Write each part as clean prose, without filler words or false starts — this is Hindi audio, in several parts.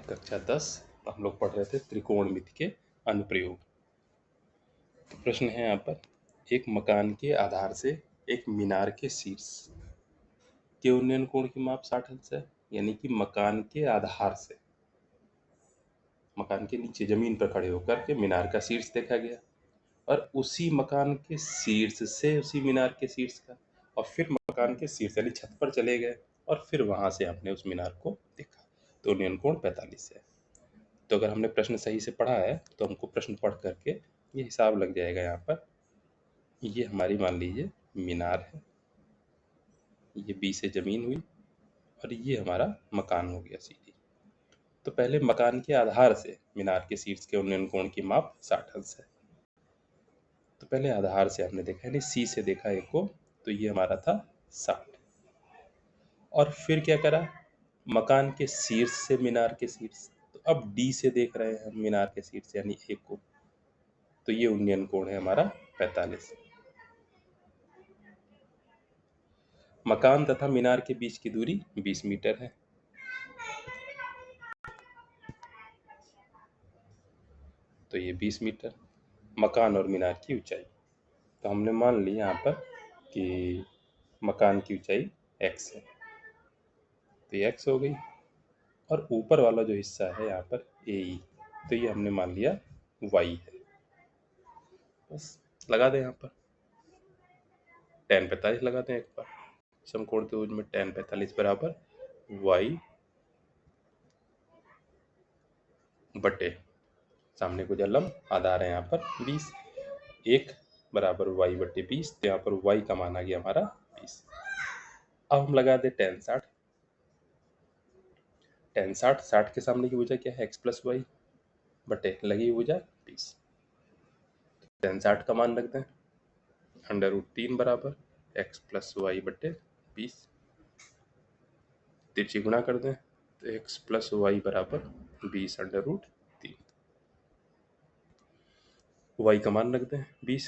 कक्षा 10 हम लोग पढ़ रहे थे त्रिकोणमिति के अनुप्रयोग। तो प्रश्न है यहाँ पर, एक मकान के आधार से एक मीनार के शीर्ष के उन्नयन कोण की माप 60 अंश है। यानी कि मकान के आधार से, मकान के नीचे जमीन पर खड़े होकर के मीनार का शीर्ष देखा गया और उसी मकान के शीर्ष से उसी मीनार के शीर्ष का, और फिर मकान के शीर्ष यानी छत पर चले गए और फिर वहां से हमने उस मीनार को देखा, तो उन्नयन कोण 45 है। तो अगर हमने प्रश्न सही से पढ़ा है तो हमको प्रश्न पढ़ करके ये हिसाब लग जाएगा। यहाँ पर ये हमारी मान लीजिए मीनार है, ये बी से जमीन हुई और ये हमारा मकान हो गया सीधी। तो पहले मकान के आधार से मीनार के शीर्ष के उन्नयन कोण की माप 60 अंश है। तो पहले आधार से हमने देखा, यानी सी से देखा एक को, तो ये हमारा था 60। और फिर क्या करा, मकान के शीर्ष से मीनार के शीर्ष, तो अब डी से देख रहे हैं हम मीनार के शीर्ष यानी एक को, तो ये उन्नयन कोण है हमारा 45। मकान तथा मीनार के बीच की दूरी 20 मीटर है। तो ये 20 मीटर मकान और मीनार की ऊंचाई। तो हमने मान ली यहाँ पर कि मकान की ऊंचाई x है, तो ये x हो गई। और ऊपर वाला जो हिस्सा है यहाँ पर AE, तो ये हमने मान लिया y है। बस लगा दें यहाँ पर tan 45 लगा दें एक बार समकोण त्रिभुज में। tan 45 बराबर y बटे सामने को जलम आधार है यहाँ पर 20, 1 बराबर y बटे 20, तो यहाँ पर y का मान आ गया हमारा 20। अब हम लगा दे tan 60। tan 60, 60 के सामने की भुजा क्या है, x प्लस वाई बटे लगी भुजा 20। tan 60 का मान रख दें √3 बराबर x प्लस वाई बटे 20। तिरछी गुणा कर दें तो x प्लस वाई बराबर 20 √3। y का मान रख दें 20,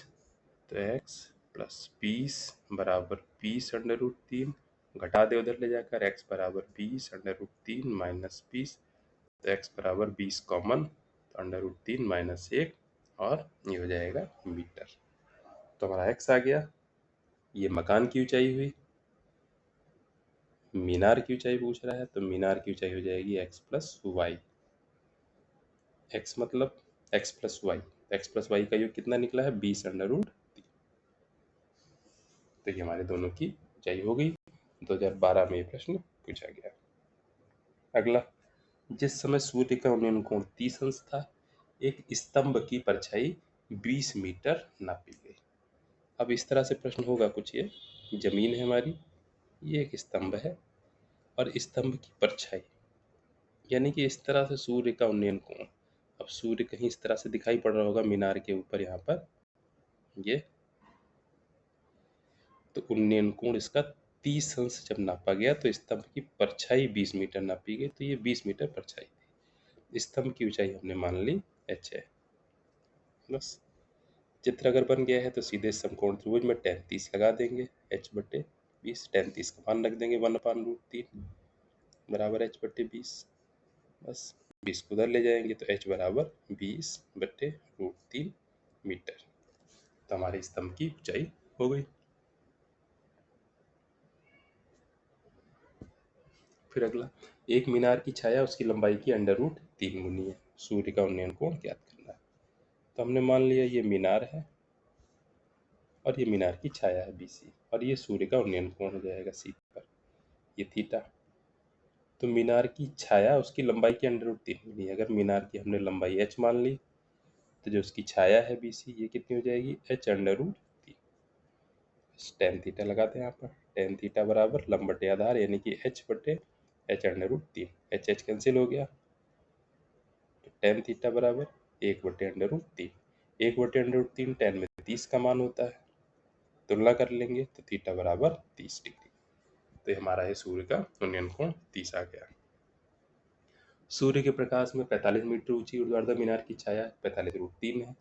तो x प्लस 20 बराबर 20 √3, घटा दे उधर ले जाकर x बराबर 20 √3 माइनस 20, तो x बराबर 20 कॉमन, तो √3 माइनस 1 और ये हो जाएगा मीटर। तो हमारा x आ गया। ये मकान की ऊंचाई हुई। मीनार की ऊंचाई पूछ रहा है, तो मीनार की ऊंचाई हो जाएगी x प्लस वाई। x मतलब x plus y, x plus y का योग कितना निकला है 20 √3। तो ये हमारे दोनों की ऊंचाई हो गई। 2012 में ये प्रश्न पूछा गया। अगला, जिस समय सूर्य का उन्नयन कोण 30 अंश था, एक स्तंभ की परछाई 20 मीटर नापी गई। अब इस तरह से प्रश्न होगा कुछ, ये जमीन है हमारी, ये एक स्तंभ है और स्तंभ की परछाई, यानी कि इस तरह से सूर्य का उन्नयन कोण। अब सूर्य कहीं इस तरह से दिखाई पड़ रहा होगा मीनार के ऊपर यहाँ पर ये, तो उन्नयन कोण इसका 30 अंश जब नापा गया तो स्तंभ की परछाई 20 मीटर नापी गई, तो ये 20 मीटर परछाई थी। स्तंभ की ऊंचाई हमने मान ली h है। बस चित्र अगर बन गया है तो सीधे समकोण त्रिभुज में tan 30 लगा देंगे, h बटे 20, tan 30 का मान रख देंगे 1/√3 बराबर h बटे 20। बस 20 को उधर ले जाएंगे तो h बराबर 20 बटे √3 मीटर। तो हमारे स्तंभ की ऊंचाई हो गई। फिर अगला, एक मीनार की छाया उसकी लंबाई की √3 गुनी है, सूर्य का उन्नयन कोण ज्ञात करना है। तो हमने मान लिया ये मीनार है और ये मीनार की छाया है BC, और ये सूर्य का उन्नयन कोण हो जाएगा C पर, ये थीटा। तो मीनार की छाया उसकी लंबाई की √3 गुनी है। अगर मीनार की हमने लंबाई h मान ली तो जो उसकी छाया है BC, ये कितनी हो जाएगी h √3। tan थीटा लगाते हैं यहाँ पर, tan थीटा बराबर लंब बटे आधार यानी कि h बटे h √3, h कैंसिल हो गया, तो tan थीटा बराबर 1 बटे √3। 1 बटे √3 tan में 30 का मान होता है, तुलना कर लेंगे तो थीटा बराबर 30 डिग्री। तो हमारा है सूर्य का उन्नयन कोण 30 आ गया। सूर्य के प्रकाश में 45 मीटर ऊंची ऊर्ध्वाधर मीनार की छाया 45 √3 है।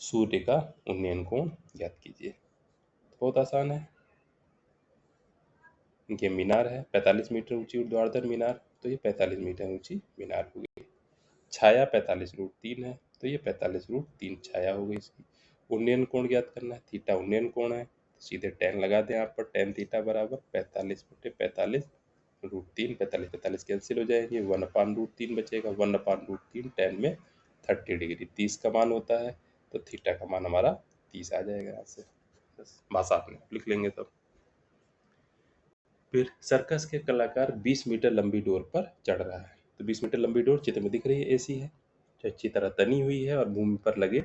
सूर्य का उन्नयन कोण ज्ञात कीजिए। बहुत आसान है, ये मीनार है 45 मीटर ऊंची ऊर्ध्वाधर मीनार, तो ये 45 मीटर ऊंची मीनार हो गई। छाया 45√3 है, तो ये 45√3 छाया हो गई इसकी। उन्नयन कोण ज्ञात करना है, थीटा उन्नयन कोण है, सीधे tan लगा दें यहाँ पर। tan थीटा बराबर 45/45√3, 45 कैंसिल हो जाएंगे, 1/√3 बचेगा। 1/√3 tan में 30 डिग्री 30 का मान होता है, तो थीटा का मान हमारा 30 आ जाएगा यहाँ से। बस साथ में लिख लेंगे तब। फिर सर्कस के कलाकार 20 मीटर लंबी डोर पर चढ़ रहा है। तो 20 मीटर लंबी डोर चित्र में दिख रही है, एसी है, जो अच्छी तरह तनी हुई है और भूमि पर लगे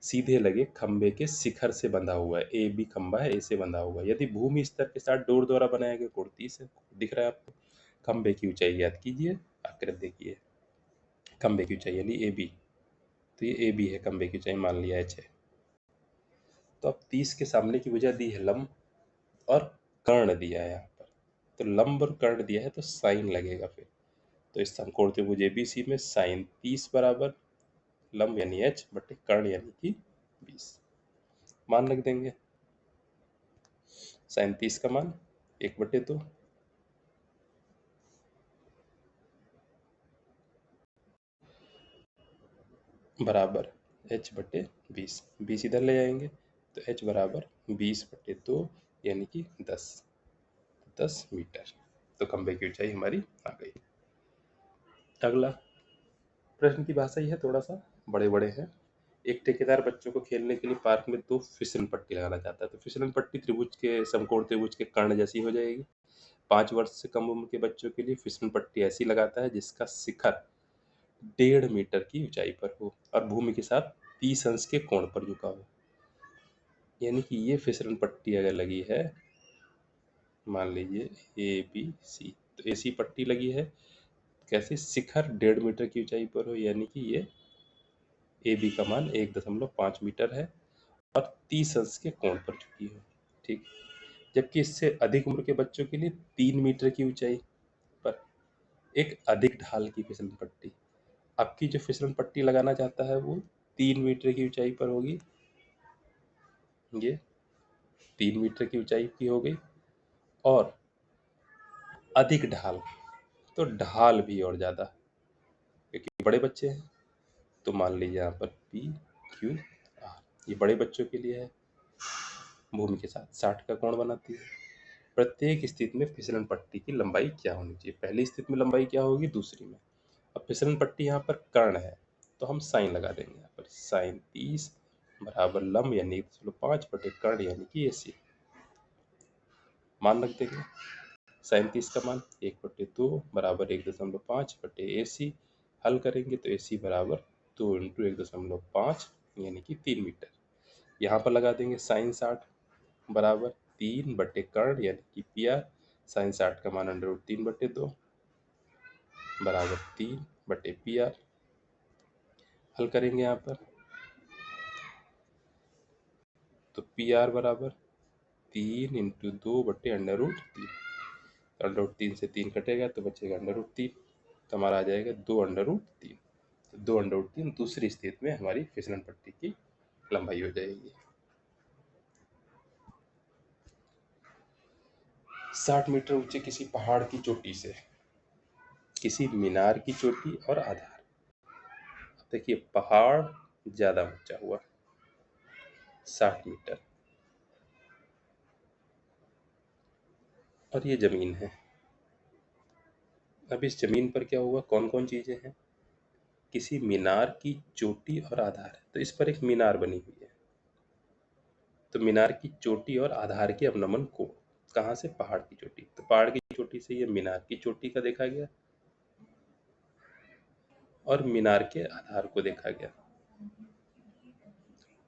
सीधे लगे खंबे के शिखर से बंधा हुआ है। ए बी खंबा है, ए से बंधा हुआ है। यदि भूमि स्तर के साथ डोर द्वारा बनाया गया कोण 30 है, दिख रहा है आपको। खंबे की ऊंचाई ज्ञात कीजिए। आकृति देखिए, खंबे की ऊंचाई यानी ए बी, तो ये ए बी है, खंबे की ऊंचाई मान लिया h है। तो अब 30 के सामने की वजह दी है लंब और कर्ण दिया है यहाँ पर। तो लंब और कर्ण दिया है तो साइन लगेगा फिर। तो इस समकोण त्रिभुज एबीसी में साइन 30 बराबर लंब यानी h बटे कर्ण यानी कि 20 मान रख देंगे। साइन 30 का मान 1/2 बराबर h बटे 20, 20 इधर ले जाएंगे तो h बराबर 20/2 यानी कि 10 मीटर। तो खंबे की ऊंचाई हमारी आ गई। अगला प्रश्न की भाषा ही है, थोड़ा सा बड़े बड़े हैं। एक ठेकेदार बच्चों को खेलने के लिए पार्क में 2 फिसलन पट्टी लगाना चाहता है। तो फिसलन पट्टी त्रिभुज के समकोण त्रिभुज के कर्ण जैसी हो जाएगी। 5 वर्ष से कम उम्र के बच्चों के लिए फिसलन पट्टी ऐसी लगाता है जिसका शिखर 1.5 मीटर की ऊंचाई पर हो और भूमि के साथ 30 अंश के कोण पर झुका हो। यानी कि ये फिसलन पट्टी अगर लगी है, मान लीजिए ए बी सी, तो ऐसी पट्टी लगी है कैसे, शिखर 1.5 मीटर की ऊंचाई पर हो, यानी कि ये ए बी का मान 1.5 मीटर है और 30 अंश के कोण पर झुकी हो। ठीक, जबकि इससे अधिक उम्र के बच्चों के लिए 3 मीटर की ऊंचाई पर एक अधिक ढाल की फिसलन पट्टी। आपकी जो फिसलन पट्टी लगाना चाहता है वो 3 मीटर की ऊंचाई पर होगी, ये 3 मीटर की ऊंचाई की हो गई और अधिक ढाल, तो ढाल भी और ज़्यादा, क्योंकि बड़े बच्चे हैं। तो मान लीजिए यहाँ पर पी क्यू आर, ये बड़े बच्चों के लिए है, भूमि के साथ 60 का कोण बनाती है। प्रत्येक स्थिति में फिसलन पट्टी की लंबाई क्या होनी चाहिए, पहली स्थिति में लंबाई क्या होगी, दूसरी में। अब फिसलन पट्टी यहाँ पर कर्ण है तो हम साइन लगा देंगे यहाँ पर। साइन 30 बराबर लंब यानी 1.5 बटे कर्ण यानी कि एसी मान रख देंगे। साइन 30 का मान 1/2 बराबर 1.5 बटे एसी। हल करेंगे तो एसी बराबर 2 इंटू 1.5 यानी कि 3 मीटर। यहाँ पर लगा देंगे साइन 60 बराबर 3 बटे कर्ण यानी कि पी आर। साइन 60 का मान √3/2 बराबर 3 बटे पी आर। हल करेंगे यहाँ पर तो पी आर बराबर 3 इंटू 2 बटे √3। √3 से 3 कटेगा तो बचेगा √3, तो हमारा आ जाएगा 2√3। तो 2√3 दूसरी स्थिति में हमारी फिसलन पट्टी की लंबाई हो जाएगी। 60 मीटर ऊंचे किसी पहाड़ की चोटी से किसी मीनार की चोटी और आधार। देखिए पहाड़ ज्यादा ऊंचा हुआ 60 मीटर और ये जमीन है। अब इस जमीन पर क्या हुआ, कौन कौन चीजें हैं, किसी मीनार की चोटी और आधार है, तो इस पर एक मीनार बनी हुई है। तो मीनार की चोटी और आधार के अवनमन कोण कहाँ से, पहाड़ की चोटी, तो पहाड़ की चोटी से ये मीनार की चोटी का देखा गया और मीनार के आधार को देखा गया।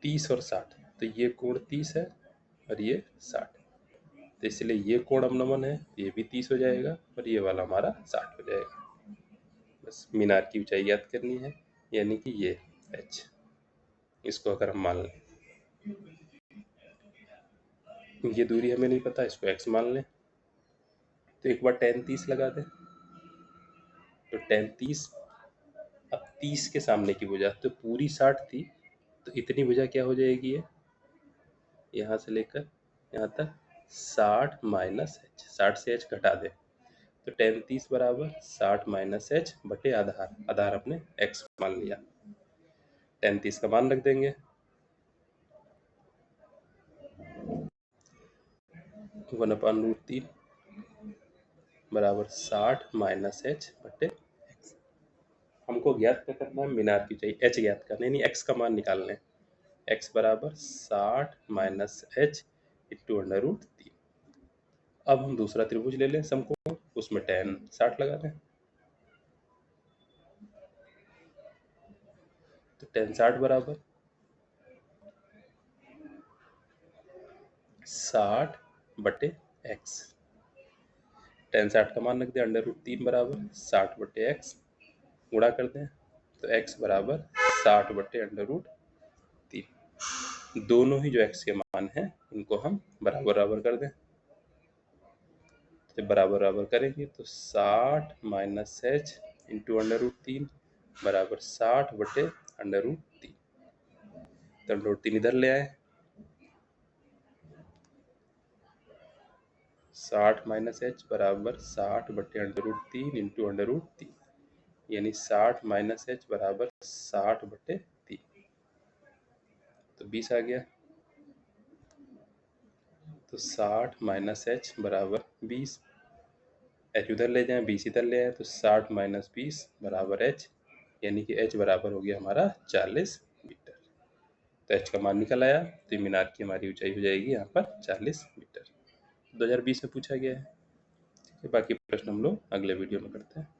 30 और 60, तो ये कोण 30 है और ये 60, तो इसलिए ये कोण अवनमन है, ये भी 30 हो जाएगा और ये वाला हमारा 60 हो जाएगा। बस मीनार की ऊंचाई याद करनी है, यानी कि ये h, इसको अगर हम मान लें, ये दूरी हमें नहीं पता, इसको x मान लें, तो एक बार tan 30 लगा दें, तो tan 30, अब 30 के सामने की भुजा तो पूरी 60 थी, तो इतनी भुजा क्या हो जाएगी, ये यहाँ से लेकर यहाँ तक 60 माइनस h, 60 से h घटा दें तो tan 30 बराबर 60 माइनस h बटे आधार, आधार अपने x मान लिया। tan 30 का मान रख देंगे, 1/√3 बराबर 60 माइनस h बटे x। हमको ज्ञात क्या करना है, मीनार की चाहिए, h ज्ञात करना है, नहीं x का मान निकालना है। x बराबर 60 माइनस h इंटू √3। अब हम दूसरा त्रिभुज ले लें समकोण, उसमें tan 60 लगा दें। तो tan 60 बराबर 60 बटे x। tan 60 का मान रख दें, √3 बराबर 60 बटे x, गुणा कर दें तो x बराबर 60 बटे √3। दोनों ही जो x के मान हैं इनको हम बराबर बराबर कर दें। जब बराबर बराबर करेंगे तो 60 माइनस h इंटू √3 बराबर 60 बटे √3। तो √3 इधर ले आए, 60 माइनस h बराबर 60 बटे √3 इंटू √3, यानी 60 माइनस h बराबर 60 बटे 3। तो 20 आ गया। तो 60 माइनस h बराबर 20, h उधर ले जाएं 20 इधर ले आए, तो 60 माइनस 20 बराबर h, यानी कि h बराबर हो गया हमारा 40 मीटर। तो h का मान निकल आया, तो मीनार की हमारी ऊंचाई हो जाएगी यहाँ पर 40 मीटर। 2020 में पूछा गया है। बाकी प्रश्न हम लोग अगले वीडियो में करते हैं।